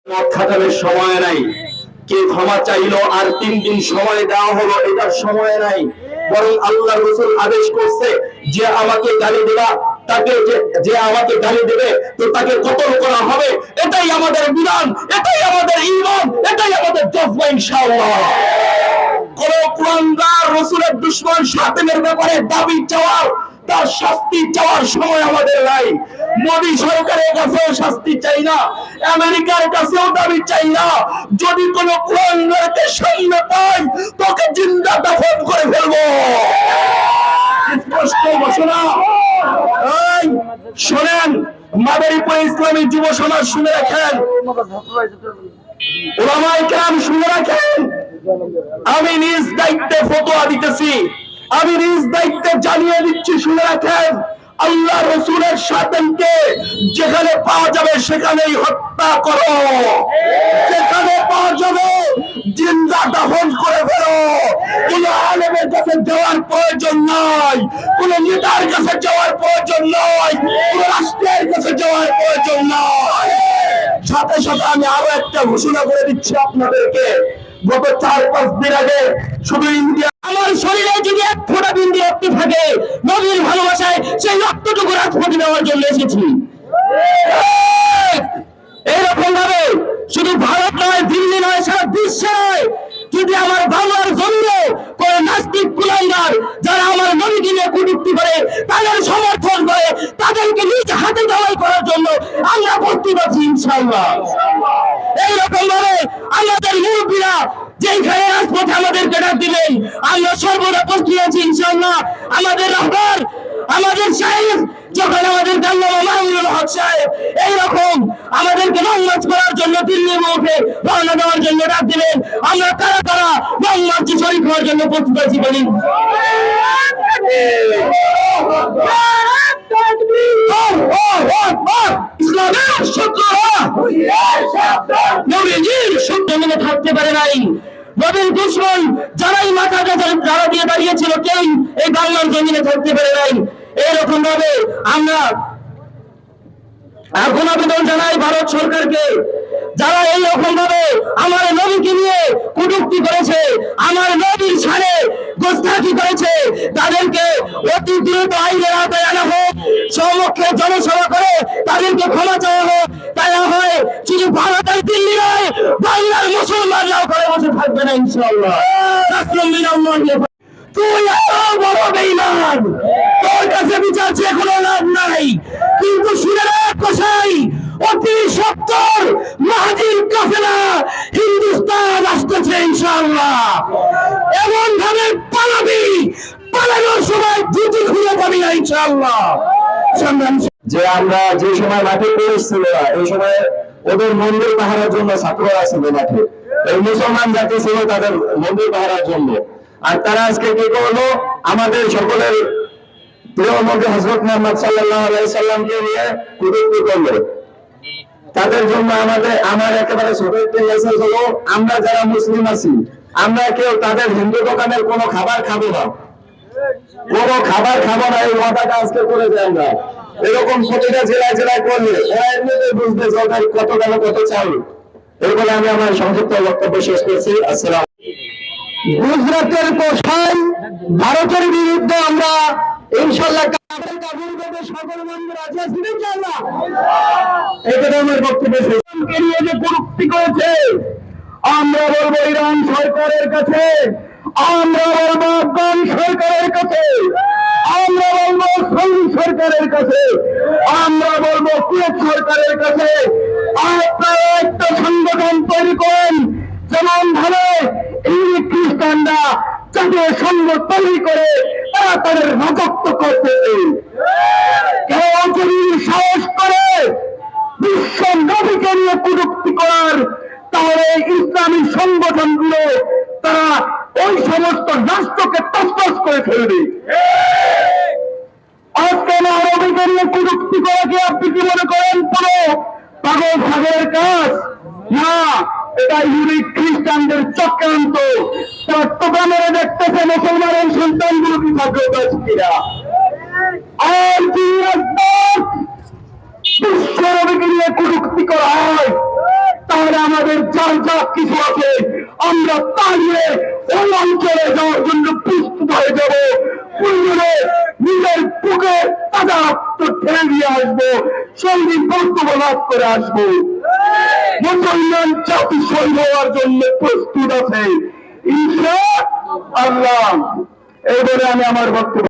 মত খাটানোর সময় নাই, কে ক্ষমা চাইলো আর 3 দিন সময় দেওয়া হলো, এটার সময় নাই। বরং আল্লাহ রাসূল আদেশ করছে যে আমাকে গালি দিবা, তাকে যে আমাকে গালি দেবে তো তাকে কতল করা হবে। এটাই আমাদের বিধান, এটাই আমাদের ঈমান, এটাই আমাদের জজবা ইনশাআল্লাহ। কোন কুরআনদার রাসূলের দুশমন শাতিমের ব্যাপারে দাবি চাওয়ার, তার শাস্তি চাওয়ার সময় আমাদের নাই। মোদী সরকারের কাছেও শাস্তি চাই না, আমেরিকার কাছেও দাবি চাই না। যদি কোন কুরআনদারকে সামনে পাই তোকে জিন্দা দাফন করে ফেলবো। স্পষ্ট ঘোষণা। এই শোনেন, মাদারীপুর ইসলামী যুব সমাজ শুনে রাখেন, উলামায়ে কেরাম শুনে রাখেন, আমি নিজ দায়িত্বে ফতোয়া দিতেছি, আমি নিজ দায়িত্বে জানিয়ে দিচ্ছি, শুনে রাখেন। আল্লাহ রাসূলের শাতিমকে যেখানে পাওয়া যাবে সেখানেই হত্যা করো, যেখানে পাওয়া যাবে জিন্দা দাফন করে ফেলো। কোন আলেমের কাছে যাওয়ার প্রয়োজন নাই, কোন নেতার কাছে যাওয়ার প্রয়োজন নাই, কোন রাষ্ট্রের কাছে যাওয়ার প্রয়োজন নাই। সাথে সাথে আমি আরো একটা ঘোষণা করে দিচ্ছি আপনাদেরকে, গত 4-5 দিন আগে শুধু ইন্ডিয়া, আমার শরীরে যদি 1 ফোঁটা বিন্দু রক্ত থাকে নবীর ভালোবাসায় সেই রক্তটুকু রাজপথে নেওয়ার জন্য এসেছি। এইরকম ভাবে শুধু ভারত নয়, দিল্লি নয়, সারা বিশ্বে নয়, যদি আমার বাংলার জমিনে কোন নাস্তিক কুলাঙ্গার যারা আমার নবীকে নিয়ে কটূক্তি করে তাদের সমর্থন করে তাদেরকে নিজ হাতে জবাই করার জন্য আমরা প্রস্তুত আছি ইনশাআল্লাহ। এইরকম ভাবে আমাদের মুরব্বীরা যেখানে রাজপথে আমাদেরকে ডাক দিবেন আমরা সর্বদা প্রস্তুত আছি ইনশাআল্লাহ। আমাদের রাহবার, আমাদের শাইখ যখন আমাদের আল্লামা মামুনুল হক সাহেব এইরকম আমাদেরকে লং মার্চ করার জন্য দিল্লি মুখে রওনা দেওয়ার জন্য ডাক দিবেন, আমরা কারা কারা লং মার্চে শরীক হওয়ার জন্য প্রস্তুত আছি বলি। ইসলামের শত্রুরা নবীজির শব্দ মেনে থাকতে পারে নাই। নবীর দুশমন যারাই মাথা যারা দিয়ে দাঁড়িয়েছিল কেউ এই বাংলার জমিনে থাকতে পারে নাই। এরকম ভাবে আমরা এখন আবেদন জানাই ভারত সরকারকে, যারা এইরকম ভাবে আমার নবীকে নিয়ে কটূক্তি করেছে, আমার নবীর সামনে গোস্তাখি করেছে, তাদেরকে অতি দ্রুত আইনের আওতায় আনা হোক, সমক্ষে জনসভা করে তাদেরকে ক্ষমা চাওয়া হোক। তাই না হয় শুধু ভারত আর দিল্লি নয়, বাংলার মুসলমানরাও ঘরে বসে থাকবে না ইনশাআল্লাহ। তুই আরো বড় বেঈমান, তোর কাছে বিচার চেয়ে কোনো লাভ নাই। কিন্তু শুনে রাখ কসাই, অতি সত্তর মাহাদির কাফেলা হিন্দুস্তান আসতেছে ইনশাআল্লাহ। এমন ভাবে পালাবি, পালানোর সময় দুটি খুলে পাবি না ইনশাআল্লাহ। যে আমরা যে সময় মাঠে পড়েছিল এই সময় ওদের মন্দির পাহারার জন্য ছাত্ররা ছিল মাঠে, এই মুসলমান জাতি ছিল তাদের মন্দির পাহারার জন্য। আর তারা আজকে কি করলো, আমাদের সকলের প্রিয় নবী হযরত মুহাম্মদ সাল্লাল্লাহু আলাইহি সাল্লামকে নিয়ে কটূক্তি করলো। তাদের জন্য আমার একেবারে ছোট একটা মেসেজ হলো, আমরা যারা মুসলিম আছি আমরা কেউ তাদের হিন্দু দোকানের কোনো খাবার খাবো না, কোনো খাবার খাবো না, এই কথাটা আজকে করে দেয় আমরা। এরকম প্রতিটা জেলায় জেলায় করলে ওরা এমনিতে বুঝবে যে ওদের কত গেল কত চাল। এরপরে আমি আমার সংক্ষিপ্ত বক্তব্য শেষ করছি। আসসালাম। গুজরাটের কোষায় ভারতের বিরুদ্ধে আমরা ইনশাআল্লাহ সকল মন্দির আছে ইনশাআল্লাহ। এটা আমার বক্তব্য শেষ। নিয়ে যে কটূক্তি করেছে আমরা বলবো ইরান সরকারের কাছে, আমরা বলবো আফগান সরকারের কাছে, আমরা বলবো সৌদি সরকারের কাছে, আমরা বলবো কুয়েত সরকারের কাছে, আপনারা একটা সংগঠন তৈরি করেন যেমন ভাবে এই খ্রিস্টানরা যাদের সঙ্গ তৈরি করে তারা তাদের রাজত্ব করতে। কেউ যদি সাহস করে বিশ্ব নবীকে নিয়ে কটূক্তি করার, তাহলে ইসলামী সংগঠনগুলো তারা ওই সমস্ত রাষ্ট্রকে তছনছ করে ফেলবে। আজকে নবীকে নিয়ে কটূক্তি করাকে আপনি কি মনে করেন পুরো পাগল সাগরের কাজ? না, এটা ইহুদি খ্রিস্টানদের চক্রান্ত। চট্টগ্রামে দেখতেছে মুসলমানের সন্তানগুলো কি ভাগ্যতা কিনা। আর কি বিশ্বনবীকে নিয়ে কটূক্তি করা হয়, তাহলে আমাদের যার যা কিছু আছে আমরা তা নিয়ে ওই অঞ্চলে যাওয়ার জন্য প্রস্তুত হয়ে যাব। প্রয়োজনে নিজের বুকে তাজা রক্ত ঠেলে দিয়ে আসবো, সঙ্গী বক্তব্য লাভ করে আসবো। মুসলমান জাতি শহীদ হওয়ার জন্য প্রস্তুত আছে ইনশাআল্লাহ। এই বলে আমি আমার বক্তব্য